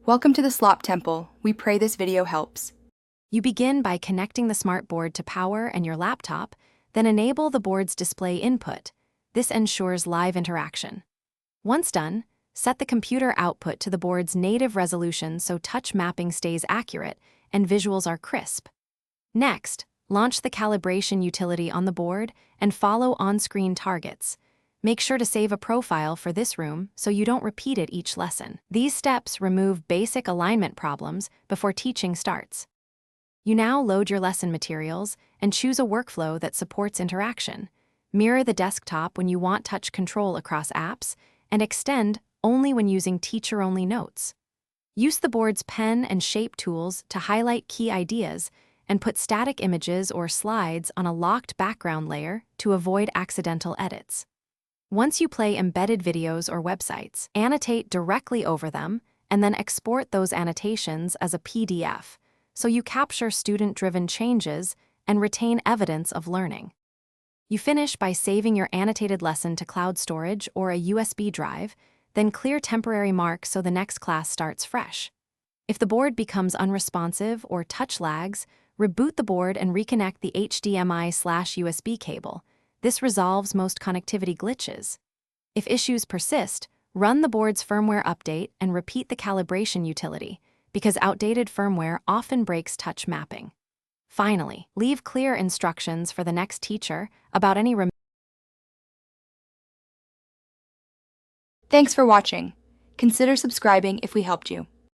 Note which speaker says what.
Speaker 1: Welcome to the Slop Temple. We pray this video helps.
Speaker 2: You begin by connecting the smart board to power and your laptop, then enable the board's display input. This ensures live interaction. Once done, set the computer output to the board's native resolution so touch mapping stays accurate and visuals are crisp. Next, launch the calibration utility on the board and follow on-screen targets. Make sure to save a profile for this room so you don't repeat it each lesson. These steps remove basic alignment problems before teaching starts. You now load your lesson materials and choose a workflow that supports interaction. Mirror the desktop when you want touch control across apps, and extend only when using teacher-only notes. Use the board's pen and shape tools to highlight key ideas and put static images or slides on a locked background layer to avoid accidental edits. Once you play embedded videos or websites, annotate directly over them and then export those annotations as a PDF so you capture student-driven changes and retain evidence of learning. You finish by saving your annotated lesson to cloud storage or a USB drive, then clear temporary marks so the next class starts fresh. If the board becomes unresponsive or touch lags, reboot the board and reconnect the HDMI/USB cable. This resolves most connectivity glitches. If issues persist, run the board's firmware update and repeat the calibration utility, because outdated firmware often breaks touch mapping. Finally, leave clear instructions for the next teacher about any
Speaker 1: Thanks for watching. Consider subscribing if we helped you.